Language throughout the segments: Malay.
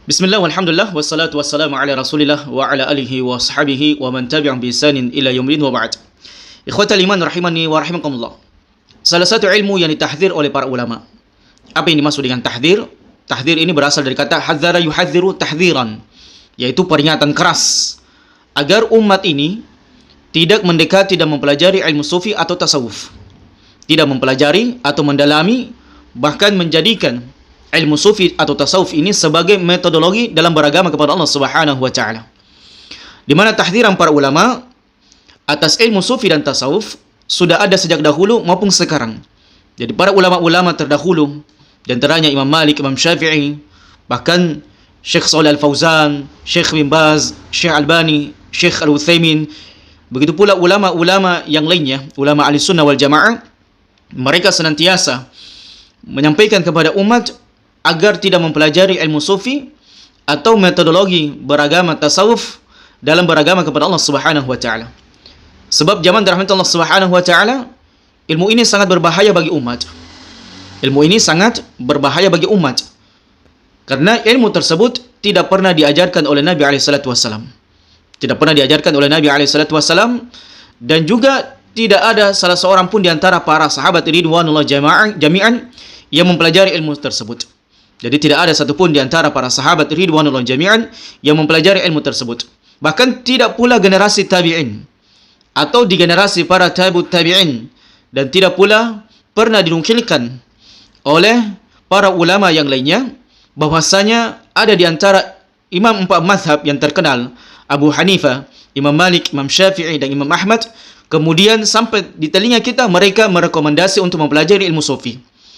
Bismillah walhamdulillah wassalatu wassalamu ala Rasulillah wa ala alihi wa sahbihi wa man tabi'ahum bi ihsanin ila yaumil wa ba'd. Ikhwatal iman rahimani wa rahimakumullah. Salah satu ilmu yang ditahdzir oleh para ulama. Apa yang dimaksud dengan tahdzir? Tahdzir ini berasal dari kata hadzara yuhadziru tahdziran, yaitu peringatan keras agar umat ini tidak mendekati dan mempelajari ilmu sufi atau tasawuf. Tidak mempelajari atau mendalami, bahkan menjadikan ilmu sufi atau tasawuf ini sebagai metodologi dalam beragama kepada Allah Subhanahu wa taala. Di mana tahdziran para ulama atas ilmu sufi dan tasawuf sudah ada sejak dahulu maupun sekarang. Jadi para ulama-ulama terdahulu, di antaranya Imam Malik, Imam Syafi'i, bahkan Syekh Shalih Al-Fauzan, Syekh bin Baz, Syekh Albani, Syekh Al-Utsaimin, begitu pula ulama-ulama yang lainnya, ulama Ahlussunnah wal Jamaah, mereka senantiasa menyampaikan kepada umat agar tidak mempelajari ilmu sufi atau metodologi beragama tasawuf dalam beragama kepada Allah Subhanahu wa taala. Sebab zaman rahmat Allah Subhanahu wa taala, ilmu ini sangat berbahaya bagi umat. Ilmu ini sangat berbahaya bagi umat. Karena ilmu tersebut tidak pernah diajarkan oleh Nabi alaihi salatu wasallam. Tidak pernah diajarkan oleh Nabi alaihi salatu wasallam, dan juga tidak ada salah seorang pun di antara para sahabat ridwanullah jami'an yang mempelajari ilmu tersebut. Jadi tidak ada satupun di antara para sahabat ridwanullah jami'an yang mempelajari ilmu tersebut. Bahkan tidak pula generasi tabi'in atau di generasi para tabi'ut tabi'in, dan tidak pula pernah dinukilkan oleh para ulama yang lainnya bahwasanya ada di antara imam empat mazhab yang terkenal, Abu Hanifah, Imam Malik, Imam Syafi'i dan Imam Ahmad, kemudian sampai di telinga kita mereka merekomendasi untuk mempelajari ilmu sufi.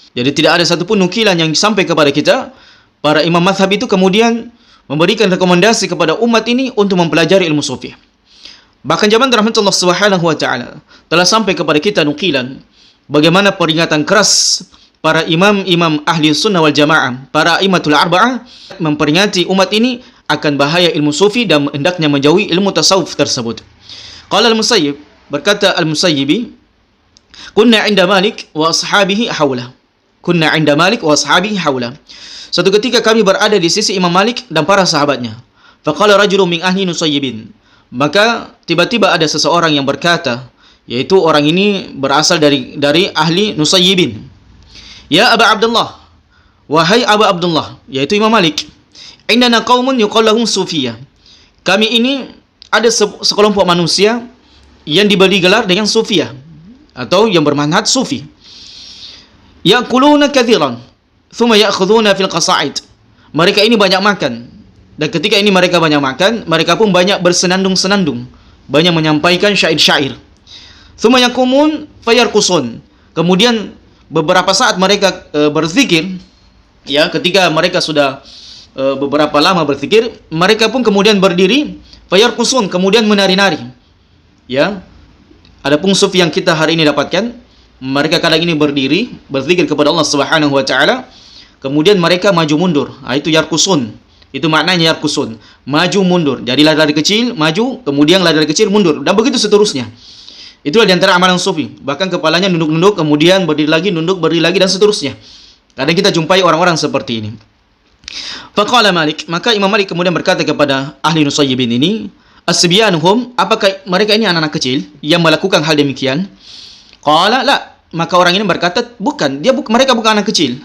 Jadi tidak ada satupun nukilan yang sampai kepada kita para imam mazhab itu kemudian memberikan rekomendasi kepada umat ini untuk mempelajari ilmu sufi. Bahkan zaman rahmatullah Subhanahu wa taala telah sampai kepada kita nukilan bagaimana peringatan keras para imam-imam ahli sunnah wal jamaah, para imatul arba'ah, memperingati umat ini akan bahaya ilmu sufi dan hendaknya menjauhi ilmu tasawuf tersebut. Qala al-Musayyib, berkata al-Musayyibi, kunna 'inda Malik wa ashabihi hawla. Kunna 'inda Malik wa ashabihi hawla. Suatu ketika kami berada di sisi Imam Malik dan para sahabatnya. Faqala rajulun min ahli Nusayyibin. Maka tiba-tiba ada seseorang yang berkata, yaitu orang ini berasal dari ahli Nusayyibin. Ya Aba Abdullah, wahai Aba Abdullah, yaitu Imam Malik. Indana qaumun yuqalu lahum sufiyah. Kami ini ada sekelompok manusia yang diberi gelar dengan sufiyah atau yang bermanhaj sufi. Ya'kuluna katsiran, thumma ya'khuduna fil qasa'id. Mereka ini banyak makan, dan ketika ini mereka banyak makan, mereka pun banyak bersenandung-senandung, banyak menyampaikan syair-syair. Thumma yaqumun fayarqusun. Kemudian beberapa saat mereka berzikir, ya, ketika mereka sudah beberapa lama berzikir, mereka pun kemudian berdiri, fayarqusun, kemudian menari-nari. Ya. Adapun sufi yang kita hari ini dapatkan, mereka kadang ini berdiri berzikir kepada Allah Subhanahu wa taala, kemudian mereka maju mundur. Itu yarkusun. Itu maknanya yarkusun, maju mundur. Jadi lari-lari kecil maju, kemudian lari-lari kecil mundur, dan begitu seterusnya. Itulah di antara amalan sufi. Bahkan kepalanya nunduk-nunduk, kemudian berdiri lagi, nunduk, berdiri lagi, dan seterusnya. Kadang kita jumpai orang-orang seperti ini. Faqala Malik, maka Imam Malik kemudian berkata kepada ahli Nusayyibin ini, asbyanuhum, apakah mereka ini anak-anak kecil yang melakukan hal demikian? Qala la, maka orang ini berkata bukan, mereka bukan anak kecil.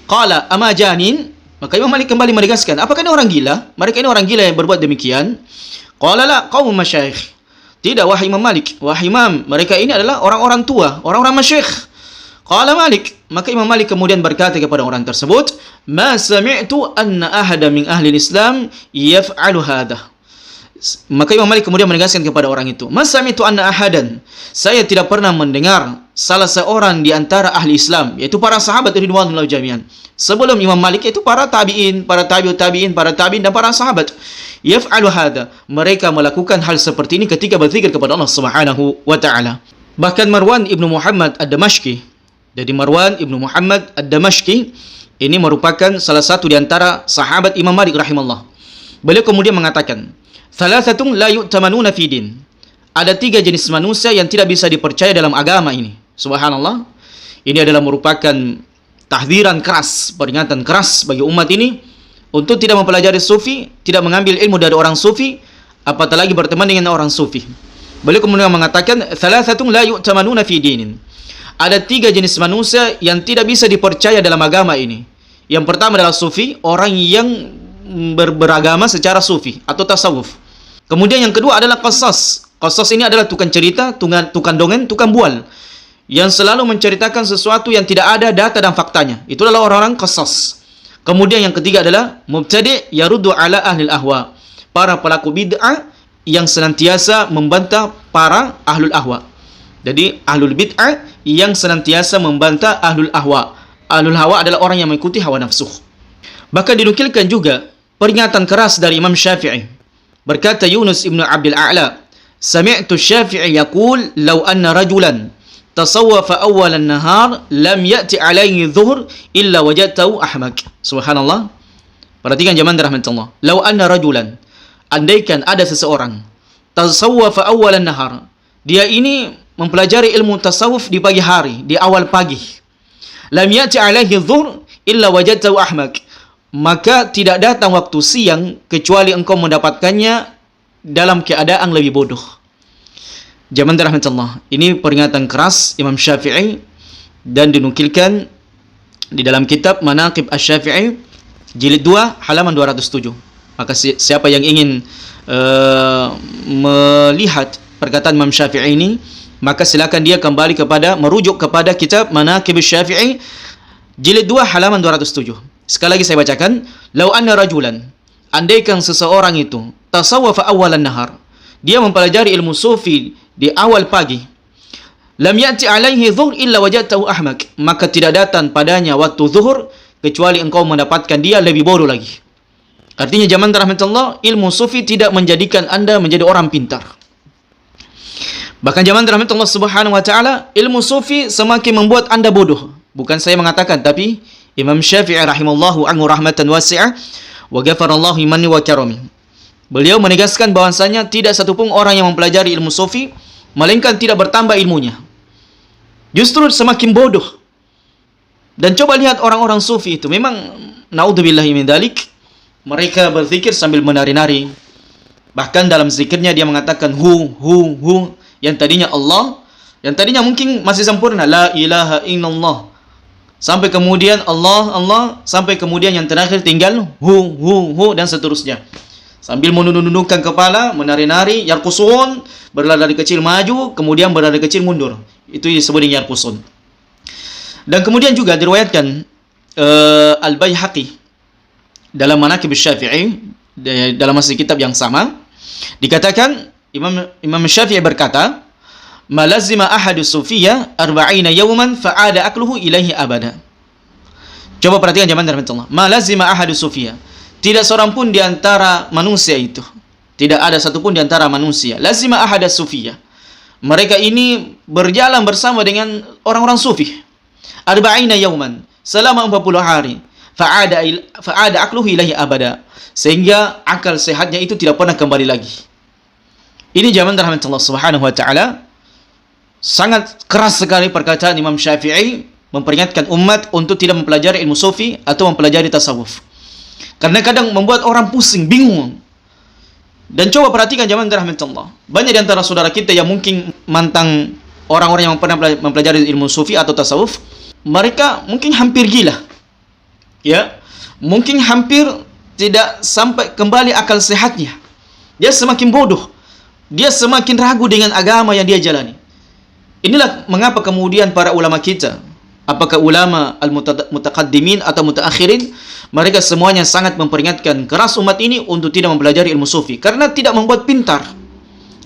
Qala ama janin, maka Imam Malik kembali menegaskan, apakah ini orang gila? Mereka ini orang gila yang berbuat demikian? Qala la qaum masyayikh. Tidak, wahai Imam Malik, wahai Imam, mereka ini adalah orang-orang tua, orang-orang masyayikh. Qala Malik, maka Imam Malik kemudian berkata kepada orang tersebut, ma sami'tu anna ahada min ahli Islam yaf'alu hadha. Maka Imam Malik kemudian menegaskan kepada orang itu, masami'tu anna ahadan, saya tidak pernah mendengar salah seorang di antara ahli Islam, yaitu para sahabat ridwanullah jami'an, sebelum Imam Malik, yaitu para tabi'in, para tabi'ut tabi'in, para tabi'in dan para sahabat, yaf'alu hadha, mereka melakukan hal seperti ini ketika berzikir kepada Allah Subhanahu wa taala. Bahkan Marwan ibnu Muhammad ad-Damashqi, jadi Marwan ibnu Muhammad ad-Damashqi ini merupakan salah satu di antara sahabat Imam Malik rahimahullah. Beliau kemudian mengatakan, thalathatun la yu'tamanuna fi din. Ada 3 jenis manusia yang tidak bisa dipercaya dalam agama ini. Subhanallah. Ini adalah merupakan tahdziran keras, peringatan keras bagi umat ini untuk tidak mempelajari sufi, tidak mengambil ilmu dari orang sufi, apatah lagi berteman dengan orang sufi. Beliau kemudian mengatakan, "Thalathatun la yu'tamanuna fi dinin." Ada 3 jenis manusia yang tidak bisa dipercaya dalam agama ini. Yang pertama adalah sufi, orang yang beragama secara sufi atau tasawuf. Kemudian yang kedua adalah qasas. Qasas ini adalah tukang cerita, tukang dongeng, tukang bual, yang selalu menceritakan sesuatu yang tidak ada data dan faktanya. Itu adalah orang-orang qasas. Kemudian yang ketiga adalah mubtadi' yaruddu ala ahlil ahwa. Para pelaku bid'ah yang senantiasa membantah para ahlul ahwa. Jadi ahlul bid'ah yang senantiasa membantah ahlul ahwa. Ahlul hawa adalah orang yang mengikuti hawa nafsu. Bahkan dinukilkan juga peringatan keras dari Imam Syafi'i. Berkata Yunus ibn Abdul A'la, "Sami'tu Syafi'i yaqul, law anna rajulan tasawwafa awwal an-nahar lam ya'ti alaihi dhuhr illa wajadtahu ahmak." Subhanallah. Perhatikan jemaah rahmatullah. Law anna rajulan, andaikan ada seseorang tasawwafa awwal an-nahar, dia ini mempelajari ilmu tasawuf di pagi hari, di awal pagi. Lam ya'ti alaihi dhuhr illa wajadtahu ahmak. Maka tidak datang waktu siang kecuali engkau mendapatkannya dalam keadaan lebih bodoh. Jemaah rahmatullah. Ini peringatan keras Imam Syafi'i dan dinukilkan di dalam kitab Manaqib Asy-Syafi'i jilid 2 halaman 207. Maka siapa yang ingin melihat perkataan Imam Syafi'i ini, maka silakan dia kembali merujuk kepada kitab Manaqib Asy-Syafi'i jilid 2 halaman 207. Sekali lagi saya bacakan, "Lau anna rajulan", andaikan seseorang itu tasawwafa awwalan nahar, dia mempelajari ilmu sufi di awal pagi, lam ya'ti alaihi dhuhr illa wajadtahu ahmak, maka tidak datang padanya waktu zuhur kecuali engkau mendapatkan dia lebih bodoh lagi. Artinya jemaah rahmatullah, ilmu sufi tidak menjadikan Anda menjadi orang pintar. Bahkan jemaah rahmatullah subhanahu wa ta'ala, ilmu sufi semakin membuat Anda bodoh. Bukan saya mengatakan, tapi Imam Syafi'i rahimallahu anhu rahmatan wasi'ah wa ghafarallahu limanni wa karami. Beliau menegaskan bahwasanya tidak satupun orang yang mempelajari ilmu sufi melainkan tidak bertambah ilmunya. Justru semakin bodoh. Dan coba lihat orang-orang sufi itu, memang naudzubillahi min dzalik, mereka berzikir sambil menari-nari. Bahkan dalam zikirnya dia mengatakan hu, yang tadinya Allah, yang tadinya mungkin masih sempurna, la ilaha illallah, sampai kemudian Allah, sampai kemudian yang terakhir tinggal hu, dan seterusnya. Sambil menunduk-nundukkan kepala, menari-nari, yarqusun, berlari kecil maju, kemudian berlari kecil mundur. Itu disebut dengan yarqusun. Dan kemudian juga diriwayatkan Al-Baihaqi dalam Manaqib Asy-Syafi'i, dalam masih kitab yang sama, dikatakan Imam Syafi'i berkata, "Malazima ahadu sufiyya 40 yawman fa'ada akluhu ilaihi abada." Coba perhatikan jemaah rahmatullah. Malazima ahadu sufiyya. Tidak seorang pun di antara manusia itu, tidak ada satupun di antara manusia. Lazima ahada sufiyya. Mereka ini berjalan bersama dengan orang-orang sufi. 40 yawman, selama 40 hari. Fa'ada akluhu ilaihi abada. Sehingga akal sehatnya itu tidak pernah kembali lagi. Ini jemaah rahmatullah subhanahu wa ta'ala. Sangat keras sekali perkataan Imam Syafi'i memperingatkan umat untuk tidak mempelajari ilmu sufi atau mempelajari tasawuf. Karena kadang membuat orang pusing, bingung. Dan coba perhatikan jemaah rahmatullah. Banyak di antara saudara kita yang mungkin mantan orang-orang yang pernah mempelajari ilmu sufi atau tasawuf, mereka mungkin hampir gila. Ya, mungkin hampir tidak sampai kembali akal sehatnya. Dia semakin bodoh. Dia semakin ragu dengan agama yang dia jalani. Inilah mengapa kemudian para ulama kita, apakah ulama al-mutaqaddimin atau mutaakhirin, mereka semuanya sangat memperingatkan keras umat ini untuk tidak mempelajari ilmu sufi karena tidak membuat pintar.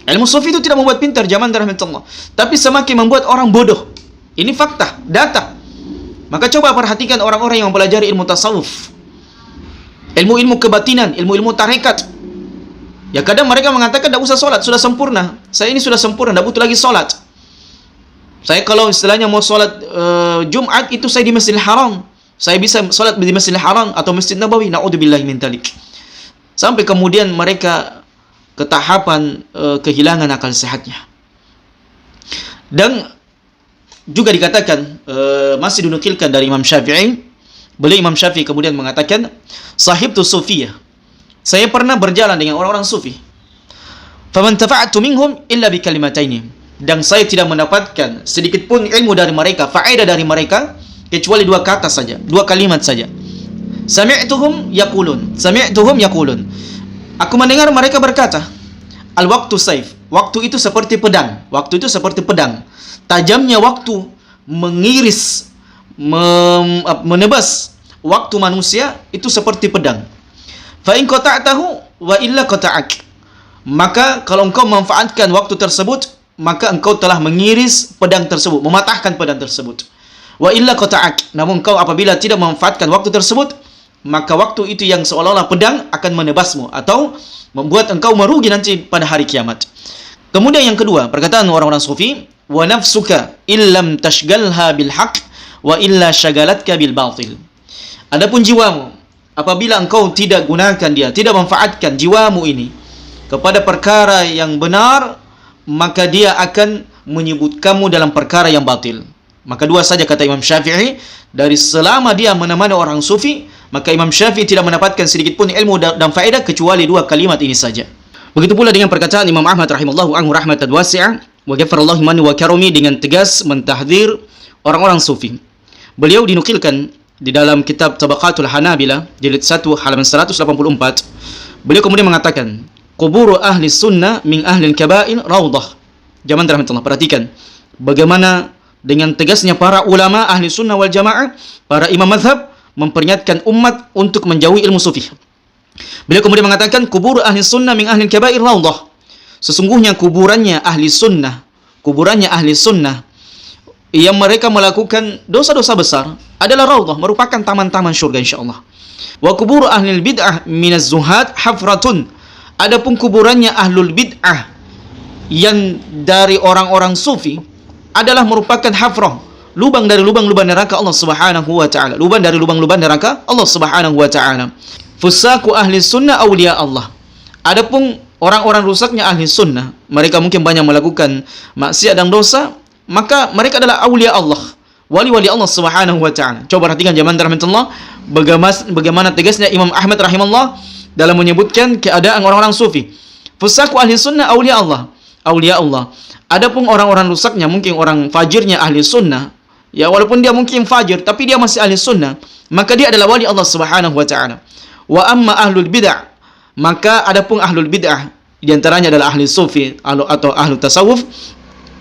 Ilmu sufi itu tidak membuat pintar jemaah rahmatullah, tapi semakin membuat orang bodoh. Ini fakta, data. Maka coba perhatikan orang-orang yang mempelajari ilmu tasawuf, ilmu-ilmu kebatinan, ilmu-ilmu tarekat. Ya kadang mereka mengatakan tidak usah sholat, sudah sempurna. Saya ini sudah sempurna, tidak butuh lagi sholat. Saya kalau istilahnya mau sholat Jumat itu saya di Masjidil Haram. Saya bisa sholat di Masjidil Haram atau Masjid Nabawi. Na'udzubillahi min dzalik. Sampai kemudian mereka ke tahapan kehilangan akal sehatnya. Dan juga dikatakan masih dinukilkan dari Imam Syafi'i, Beliau Imam Syafi'i kemudian mengatakan, sahibtu sufiyah, saya pernah berjalan dengan orang-orang sufi. Faman tafa'tu minhum illa bi kalimataini, dan saya tidak mendapatkan sedikit pun ilmu dari mereka, faedah dari mereka, kecuali dua kata saja, dua kalimat saja. Sami'tuhum yaqulun. Aku mendengar mereka berkata, al-waqtu saif, waktu itu seperti pedang. Waktu itu seperti pedang. Tajamnya waktu mengiris, menebas waktu manusia itu seperti pedang. Fa in qata'tahu wa illa qata'ak. Maka kalau engkau memanfaatkan waktu tersebut, maka engkau telah mengiris pedang tersebut, mematahkan pedang tersebut. Wa illa qata'ak. Namun engkau apabila tidak memanfaatkan waktu tersebut, maka waktu itu yang seolah-olah pedang akan menebasmu atau membuat engkau merugi nanti pada hari kiamat. Kemudian yang kedua, perkataan orang-orang sufi, wa nafsuka illam tashgalha bil haqq wa illa syagalatka bil batil. Adapun jiwamu, apabila engkau tidak gunakan dia, tidak manfaatkan jiwamu ini kepada perkara yang benar, maka dia akan menyebut kamu dalam perkara yang batil. Maka dua saja kata Imam Syafi'i, dari selama dia menemani orang sufi, maka Imam Syafi'i tidak mendapatkan sedikit pun ilmu dan faedah kecuali dua kalimat ini saja. Begitu pula dengan perkataan Imam Ahmad rahimallahu anhu rahmatan wasi'ah, wa ghafarallahu man wa karami, dengan tegas mentahdzir orang-orang sufi. Beliau dinukilkan di dalam kitab Tabaqatul Hanabila jilid 1 halaman 184. Beliau kemudian mengatakan, quburu ahli sunnah min ahli kaba'in raudhah. Jamaah rahmatullah, perhatikan bagaimana dengan tegasnya para ulama ahli sunnah wal jamaah, para imam mazhab memperingatkan umat untuk menjauhi ilmu sufi. Beliau kemudian mengatakan, kubur ahli sunnah min ahli kabair raudhah. Sesungguhnya kuburannya ahli sunnah yang mereka melakukan dosa-dosa besar adalah raudhah, merupakan taman-taman syurga insyaallah. Wa kubur ahli bid'ah minaz zuhad hafratun. Adapun kuburannya ahlul bid'ah yang dari orang-orang sufi adalah merupakan hafrah, lubang dari lubang-lubang neraka Allah Subhanahu wa taala. Lubang dari lubang-lubang neraka Allah Subhanahu wa taala. Fusaku ahli sunnah awliya Allah. Adapun orang-orang rusaknya ahli sunnah, mereka mungkin banyak melakukan maksiat dan dosa, maka mereka adalah awliya Allah, wali-wali Allah Subhanahu wa taala. Coba perhatikan jamaah rahmatullah, bagaimana tegasnya Imam Ahmad rahimahullah dalam menyebutkan keadaan orang-orang sufi. Fusaku ahli sunnah awliya Allah. Adapun orang-orang rusaknya, mungkin orang fajirnya ahli sunnah, ya walaupun dia mungkin fajir tapi dia masih ahli sunnah, maka dia adalah wali Allah Subhanahu wa taala. Wa amma ahlul bid'ah, maka adapun ahlul bid'ah di antaranya adalah ahli sufi atau ahli tasawuf,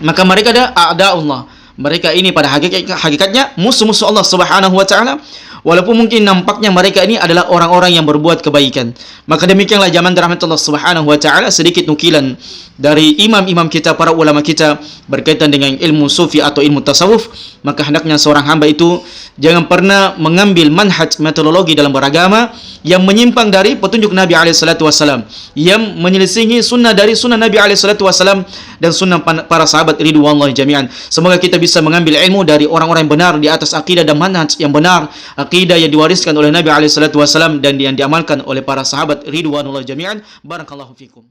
maka mereka adalah a'da'ullah. Mereka ini pada hakikatnya musuh-musuh Allah Subhanahu wa taala, walaupun mungkin nampaknya mereka ini adalah orang-orang yang berbuat kebaikan. Maka demikianlah jamaah rahmatullah Subhanahu wa taala sedikit nukilan dari imam-imam kita, para ulama kita berkaitan dengan ilmu sufi atau ilmu tasawuf. Maka hendaknya seorang hamba itu jangan pernah mengambil manhaj metodologi dalam beragama yang menyimpang dari petunjuk Nabi SAW, yang menyelisihi sunnah dari sunnah Nabi SAW dan sunnah para sahabat ridwanullahi jami'an. Semoga kita bisa mengambil ilmu dari orang-orang yang benar di atas akidah dan manhaj yang benar, akidah yang diwariskan oleh Nabi SAW dan yang diamalkan oleh para sahabat ridwanullahi jami'an. Barakallahu fikum.